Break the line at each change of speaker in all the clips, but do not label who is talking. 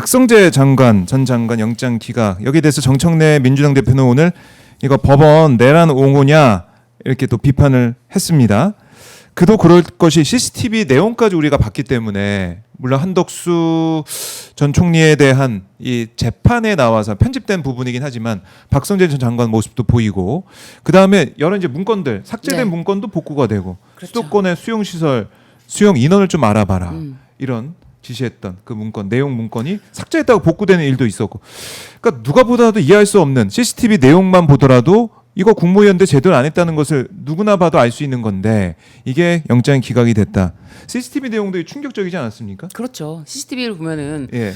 박성재 전 장관 영장 기각 여기에 대해서 정청래 민주당 대표는 오늘 이거 법원 내란 옹호냐 이렇게 또 비판을 했습니다. 그도 그럴 것이 CCTV 내용까지 우리가 봤기 때문에 물론 한덕수 전 총리에 대한 이 재판에 나와서 편집된 부분이긴 하지만 박성재 전 장관 모습도 보이고 그 다음에 여러 이제 문건들 삭제된 문건도 복구가 되고
그렇죠.
수도권의 수용 시설 수용 인원을 좀 알아봐라 이런 지시했던 그 문건 내용 문건이 삭제했다고 복구되는 일도 있었고 그러니까 누가 보더라도 이해할 수 없는 CCTV 내용만 보더라도 이거 국무위원들 제대로 안 했다는 것을 누구나 봐도 알 수 있는 건데 이게 영장이 기각이 됐다. CCTV 내용도 충격적이지 않았습니까?
그렇죠. CCTV를 보면은
예.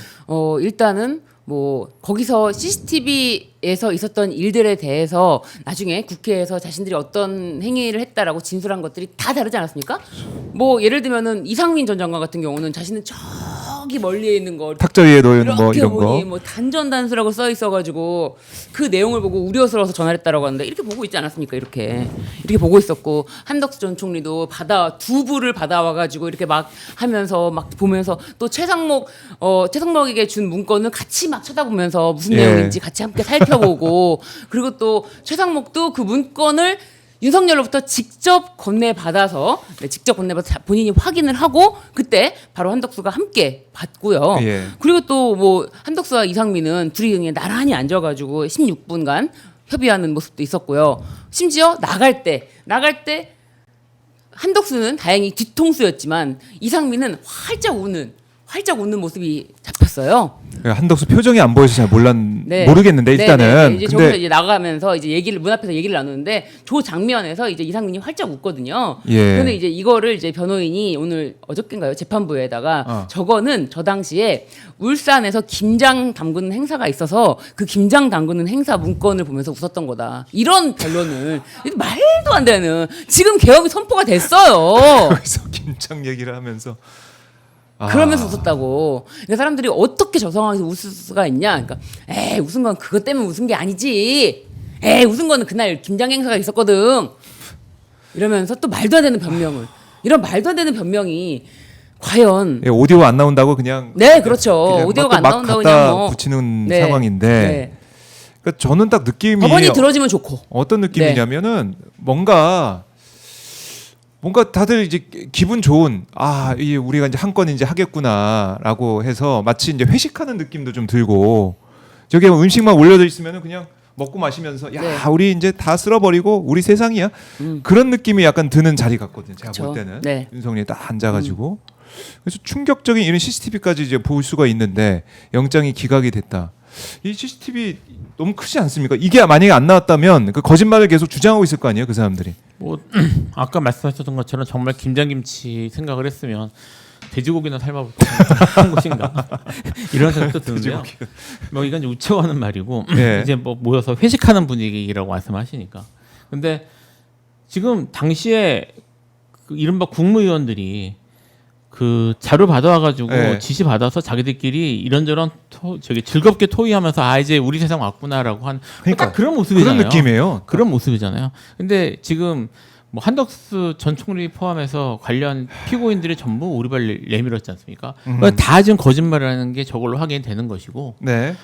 일단은 뭐 거기서 CCTV에서 있었던 일들에 대해서 나중에 국회에서 자신들이 어떤 행위를 했다라고 진술한 것들이 다 다르지 않았습니까? 뭐 예를 들면은 이상민 전 장관 같은 경우는 자신은 저기 멀리에 있는 거
탁자 위에 놓여있는 뭐
이렇게
이런
보니
거.
뭐 단전단수라고 써 있어가지고 그 내용을 보고 우려스러워서 전화를 했다라고 하는데 이렇게 보고 있지 않았습니까? 이렇게 보고 있었고 한덕수 전 총리도 두 부를 받아와가지고 이렇게 막 하면서 막 보면서 또 최상목에게 준 문건을 같이 막 쳐다보면서 무슨 내용인지 같이 함께 살펴보고 그리고 또 최상목도 그 문건을 윤석열로부터 직접 건네받아서 본인이 확인을 하고 그때 바로 한덕수가 함께 받고요.
예.
그리고 또 뭐 한덕수와 이상민은 둘이 그냥 나란히 앉아가지고 16분간 협의하는 모습도 있었고요. 심지어 나갈 때 한덕수는 다행히 뒤통수였지만 이상민은 활짝 웃는 모습이 잡혔어요.
한덕수 표정이 안 보여서 잘 모르겠는데 일단은
이제 저기서 이제 나가면서 이제 문 앞에서 얘기를 나누는데 저 장면에서 이제 이상민이 활짝 웃거든요. 그런데 이제 이거를 이제 변호인이 오늘 어저께인가요 재판부에다가 저거는 저 당시에 울산에서 김장 담그는 행사가 있어서 그 김장 담그는 행사 문건을 보면서 웃었던 거다. 이런 변론을 말도 안 되는 지금 계엄이 선포가 됐어요.
거기서 김장 얘기를 하면서.
그러면서 웃었다고. 그러니까 사람들이 어떻게 저 상황에서 웃을 수가 있냐. 그러니까 웃은 건 그것 때문에 웃은 게 아니지. 웃은 거는 그날 김장 행사가 있었거든. 이러면서 또 말도 안 되는 변명을. 이런 말도 안 되는 변명이 과연
오디오 안 나온다고 그냥
그렇죠. 오디오가 안 나온다고
갖다
그냥
붙이는 상황인데 그러니까 저는 딱 느낌이
법원이 들어지면 좋고
어떤 느낌이냐면은 뭔가 다들 이제 기분 좋은 이게 우리가 이제 한 건 이제 하겠구나라고 해서 마치 이제 회식하는 느낌도 좀 들고 저기 음식만 올려져 있으면은 그냥 먹고 마시면서 우리 이제 다 쓸어버리고 우리 세상이야 그런 느낌이 약간 드는 자리 같거든요. 제가 볼 때는 윤석열이 딱 앉아가지고 그래서 충격적인 이런 CCTV까지 이제 볼 수가 있는데 영장이 기각이 됐다. 이 CCTV 너무 크지 않습니까? 이게 만약에 안 나왔다면 그 거짓말을 계속 주장하고 있을 거 아니에요, 그 사람들이.
뭐 아까 말씀하셨던 것처럼 정말 김장김치 생각을 했으면 돼지고기나 삶아볼까 한 곳인가 이런 생각도 드는데요. 뭐 이건 우체화하는 말이고 이제 뭐 모여서 회식하는 분위기라고 말씀하시니까. 근데 지금 당시에 그 이른바 국무위원들이 그 자료 받아와가지고 지시 받아서 자기들끼리 이런저런 즐겁게 토의하면서 이제 우리 세상 왔구나라고 한
그러니까
딱 그런 모습이잖아요.
그런 느낌이에요.
그런 모습이잖아요. 근데 지금 뭐 한덕수 전 총리 포함해서 관련 피고인들이 전부 오리발 내밀었지 않습니까? 그러니까 다 지금 거짓말을 하는 게 저걸로 확인이 되는 것이고. 근데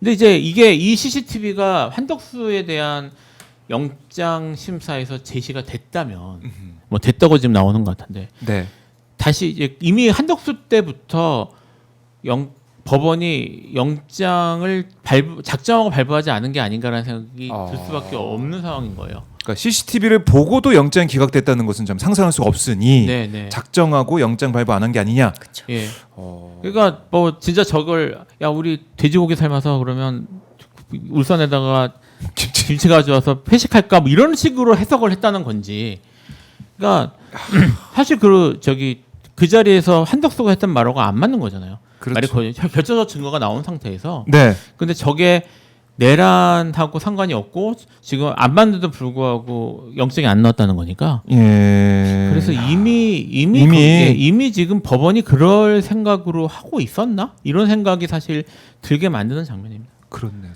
이제 이 CCTV가 한덕수에 대한 영장 심사에서 제시가 됐다면 뭐 됐다고 지금 나오는 것 같은데. 다시 이제 이미 한덕수 때부터 법원이 영장을 작정하고 발부하지 않은 게 아닌가라는 생각이 들 수밖에 없는 상황인 거예요.
그러니까 CCTV를 보고도 영장 기각됐다는 것은 좀 상상할 수가 없으니 작정하고 영장 발부 안 한 게 아니냐.
그렇죠.
그러니까 뭐 진짜 저걸 우리 돼지고기 삶아서 그러면 울산에다가 김치 가져와서 회식할까 뭐 이런 식으로 해석을 했다는 건지. 그러니까 사실 그 자리에서 한덕수가 했던 말하고 안 맞는 거잖아요. 말이 거의 결정적 증거가 나온 상태에서. 근데 저게 내란하고 상관이 없고 지금 안 맞는데도 불구하고 영장이 안 나왔다는 거니까. 그래서 이미 지금 법원이 그럴 생각으로 하고 있었나? 이런 생각이 사실 들게 만드는 장면입니다.
그렇네.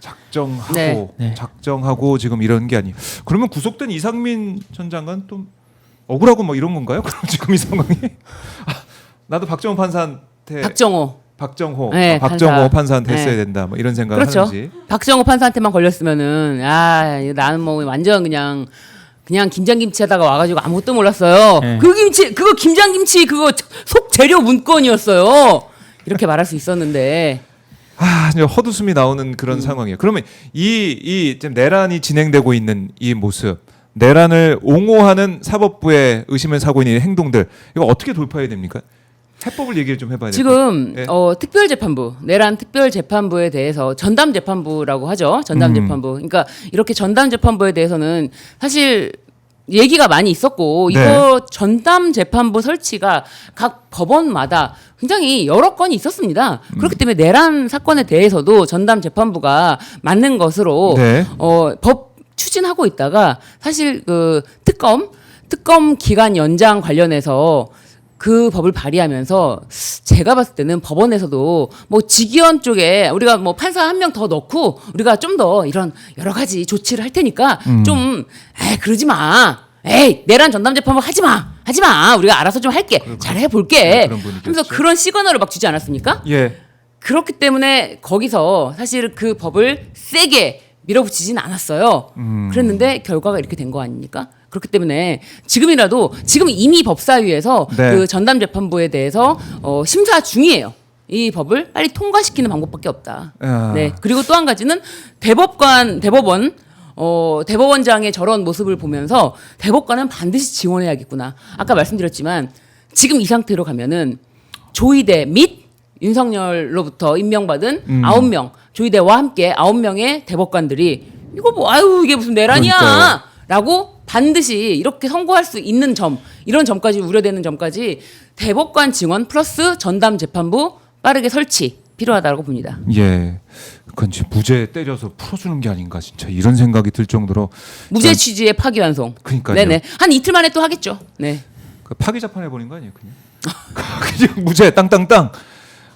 작정하고 지금 이런 게 아니에요. 그러면 구속된 이상민 전 장관 또 억울하고 뭐 이런 건가요? 그럼 지금 이 상황이 나도 박정호 판사한테 박정호,
네,
박정호 판사한테
네.
했어야 된다. 뭐 이런 생각을
그렇죠.
하는지.
박정호 판사한테만 걸렸으면은 나는 뭐 완전 그냥 김장김치 하다가 와가지고 아무것도 몰랐어요.
네.
그 김치 그거 김장김치 그거 속 재료 문건이었어요. 이렇게 말할 수 있었는데
이제 헛웃음이 나오는 그런 상황이에요. 그러면 이 지금 내란이 진행되고 있는 이 모습, 내란을 옹호하는 사법부의 의심을 사고 있는 행동들, 이거 어떻게 돌파해야 됩니까? 해법을 얘기를 좀 해봐야 돼요.
지금
예.
특별재판부 내란 특별재판부에 대해서 전담재판부라고 하죠. 전담재판부. 그러니까 이렇게 전담재판부에 대해서는 사실 얘기가 많이 있었고
네.
이거 전담재판부 설치가 각 법원마다 굉장히 여러 건이 있었습니다. 그렇기 때문에 내란 사건에 대해서도 전담재판부가 맞는 것으로
네.
법 추진하고 있다가 사실 그 특검 기간 연장 관련해서 그 법을 발의하면서 제가 봤을 때는 법원에서도 뭐 직위원 쪽에 우리가 뭐 판사 한 명 더 넣고 우리가 좀 더 이런 여러 가지 조치를 할 테니까 좀 그러지 마. 내란 전담재판부 하지 마. 우리가 알아서 좀 할게. 잘 해볼게.
네, 그런 분위기였죠.
하면서 그런 시그널을 막 주지 않았습니까?
예.
그렇기 때문에 거기서 사실 그 법을 세게 밀어붙이진 않았어요. 그랬는데 결과가 이렇게 된 거 아닙니까? 그렇기 때문에 지금 이미 법사위에서
네.
그 전담재판부에 대해서 심사 중이에요. 이 법을 빨리 통과시키는 방법밖에 없다.
야.
네. 그리고 또 한 가지는 대법원장의 저런 모습을 보면서 대법관은 반드시 지원해야겠구나. 아까 말씀드렸지만 지금 이 상태로 가면은 조이대 및 윤석열로부터 임명받은 9명, 조이대와 함께 9명의 대법관들이 이거 이게 무슨 내란이야!
그러니까요.
라고 반드시 이렇게 선고할 수 있는 점, 이런 점까지 우려되는 점까지 대법관 증언 플러스 전담 재판부 빠르게 설치 필요하다고 봅니다.
예. 그건 지금 무죄 때려서 풀어주는 게 아닌가 진짜 이런 생각이 들 정도로
무죄 취지의 파기환송.
그러니까요.
네네. 한 이틀 만에 또 하겠죠. 네.
그 파기 재판 해버린 거 아니에요 그냥? 그냥 무죄 땅땅땅.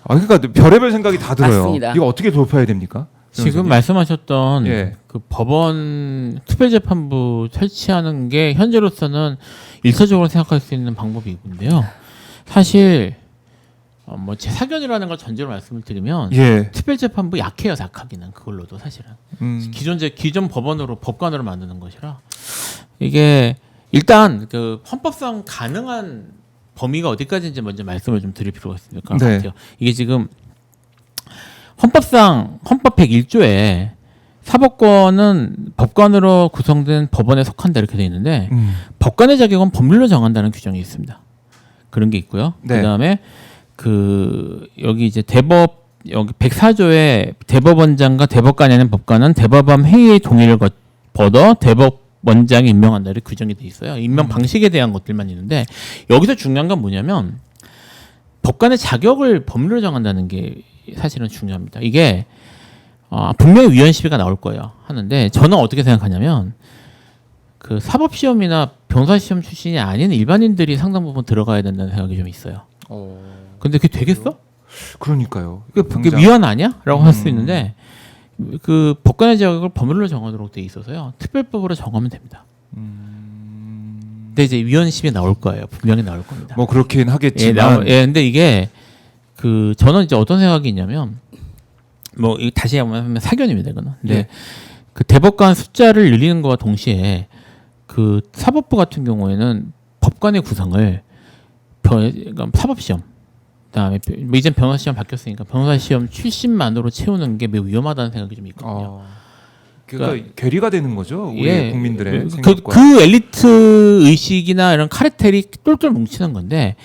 그러니까 별의별 생각이 다 들어요.
맞습니다.
이거 어떻게 돌파해야 됩니까?
지금 말씀하셨던
예.
그 법원 특별재판부 설치하는 게 현재로서는 일차적으로 생각할 수 있는 방법이군데요. 사실 뭐 제 사견이라는 걸 전제로 말씀을 드리면
예.
특별재판부 약해요. 약하기는 그걸로도 사실은 기존 법관으로 만드는 것이라 이게 일단 그 헌법상 가능한 범위가 어디까지인지 먼저 말씀을 좀 드릴 필요가 있을 것
네.
같아요. 이게 지금 헌법 101조에 사법권은 법관으로 구성된 법원에 속한다 이렇게 돼 있는데 법관의 자격은 법률로 정한다는 규정이 있습니다. 그런 게 있고요.
네.
그다음에 여기 이제 여기 104조에 대법원장과 대법관이 아닌 법관은 대법원 회의의 동의를 거둬 대법원장이 임명한다 이렇게 규정이 돼 있어요. 임명 방식에 대한 것들만 있는데 여기서 중요한 건 뭐냐면 법관의 자격을 법률로 정한다는 게 사실은 중요합니다. 이게 분명히 위헌 시비가 나올 거예요. 하는데 저는 어떻게 생각하냐면 그 사법 시험이나 변호사 시험 출신이 아닌 일반인들이 상당 부분 들어가야 된다는 생각이 좀 있어요. 근데 그게 되겠어?
그러니까요.
그게 위헌 아니야?라고 할 수 있는데 그 법관의 자격을 법률로 정하도록 돼 있어서요. 특별법으로 정하면 됩니다. 근데 이제 위헌 시비 나올 거예요. 분명히 나올 겁니다.
뭐 그렇긴 하겠지만
근데 이게 저는 이제 어떤 생각이 있냐면 뭐 다시 한번 사견입니다 이거는. 근데
예.
그 대법관 숫자를 늘리는 것과 동시에 그 사법부 같은 경우에는 법관의 구성을 그러니까 사법 시험 그다음에 뭐 이제 변호사 시험 바뀌었으니까 변호사 시험 출신만으로 채우는 게 매우 위험하다는 생각이 좀 있거든요.
그러니까 괴리가 되는 거죠 우리 국민들의 생각과.
그 엘리트 의식이나 이런 카르텔이 똘똘 뭉치는 건데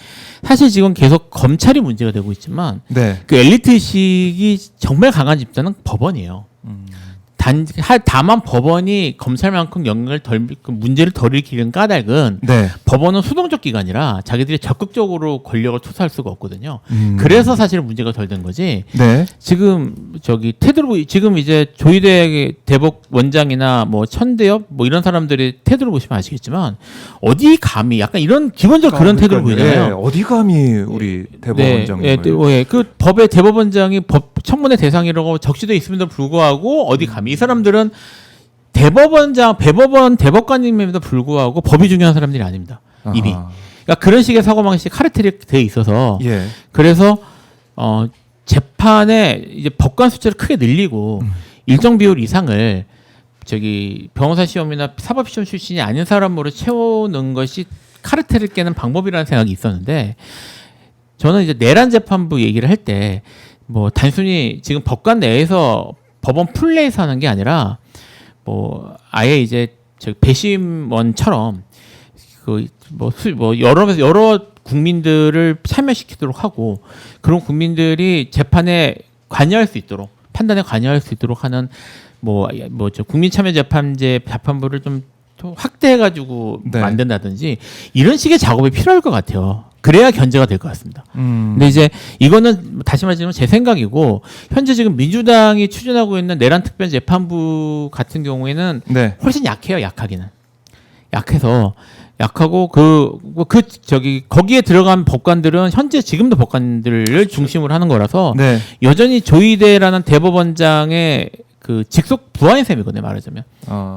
사실 지금 계속 검찰이 문제가 되고 있지만
네.
그 엘리트 의식이 정말 강한 집단은 법원이에요. 다만 법원이 검찰만큼 문제를 덜 일으키는 까닭은
네. 법원은
법원은 수동적 기관이라 자기들이 적극적으로 권력을 투사할 수가 없거든요. 그래서 사실은 문제가 덜 된 거지.
네.
지금 지금 이제 조희대 대법원장이나 뭐 천대엽 뭐 이런 사람들이 태도를 보시면 아시겠지만 어디 감히 약간 이런 기본적 그런 태도를 보이잖아요.
예, 어디 감히 우리 대법원장이
그 법의 대법원장이 법 청문회 대상이라고 적시돼 있음에도 불구하고 어디 감히 이 사람들은 대법원 대법관님에도 불구하고 법이 중요한 사람들이 아닙니다. 이미. 그러니까 그런 식의 사고방식 카르텔이 돼 있어서
예.
그래서 재판에 이제 법관 숫자를 크게 늘리고 일정 비율 이상을 저기 변호사 시험이나 사법 시험 출신이 아닌 사람으로 채우는 것이 카르텔을 깨는 방법이라는 생각이 있었는데 저는 이제 내란 재판부 얘기를 할 때 뭐 단순히 지금 법관 내에서 법원 풀내에서 하는 게 아니라 뭐 아예 이제 저 배심원처럼 그 뭐 여러 국민들을 참여시키도록 하고 그런 국민들이 재판에 관여할 수 있도록 판단에 관여할 수 있도록 하는 뭐저 국민참여재판제 재판부를 좀 확대해가지고
네.
만든다든지 이런 식의 작업이 필요할 것 같아요. 그래야 견제가 될 것 같습니다. 근데 이제 이거는 다시 말하자면 제 생각이고 현재 지금 민주당이 추진하고 있는 내란 특별재판부 같은 경우에는
네.
훨씬 약해요. 약하기는 약해서 약하고 저기 거기에 들어간 법관들은 현재 지금도 법관들을 중심으로 하는 거라서
네.
여전히 조희대라는 대법원장의 그 직속 부하인 셈이거든요, 말하자면.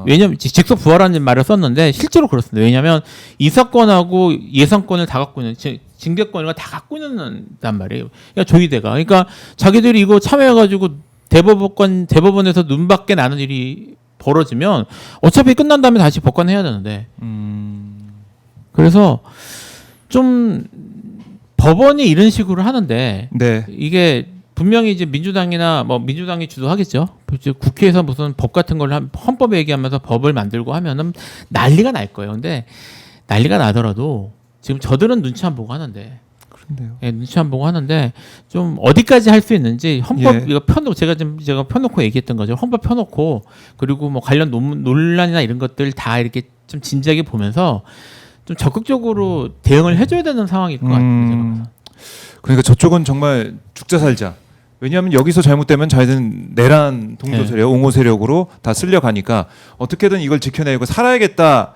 왜냐면 직속 부하라는 말을 썼는데 실제로 그렇습니다. 왜냐하면 인사권하고 예산권을 다 갖고 있는 징계권을 다 갖고 있는단 말이에요. 그러니까 조희대가. 그러니까 자기들이 이거 참여해가지고 대법원에서 눈밖에 나는 일이 벌어지면 어차피 끝난 다음에 다시 법관해야 되는데. 그래서 좀 법원이 이런 식으로 하는데
네.
이게 분명히 이제 민주당이나 뭐 민주당이 주도하겠죠. 이제 국회에서 무슨 법 같은 걸 헌법에 얘기하면서 법을 만들고 하면은 난리가 날 거예요. 근데 난리가 나더라도 지금 저들은 눈치 안 보고 하는데,
그런데요.
예, 눈치 안 보고 하는데 좀 어디까지 할 수 있는지 헌법
예.
이거 제가 펴놓고 얘기했던 거죠. 헌법 펴놓고 그리고 뭐 관련 논란이나 이런 것들 다 이렇게 좀 진지하게 보면서 좀 적극적으로 대응을 해줘야 되는 상황일 것 같아요. 제가 봐서.
그러니까 저쪽은 정말 죽자 살자. 왜냐하면 여기서 잘못되면 자기들은 내란 동조
네.
세력, 옹호 세력으로 다 쓸려가니까 어떻게든 이걸 지켜내고 살아야겠다.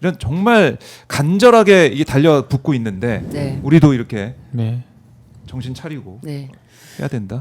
이런 정말 간절하게 이게 달려붙고 있는데
네.
우리도 이렇게
네.
정신 차리고
네.
해야 된다.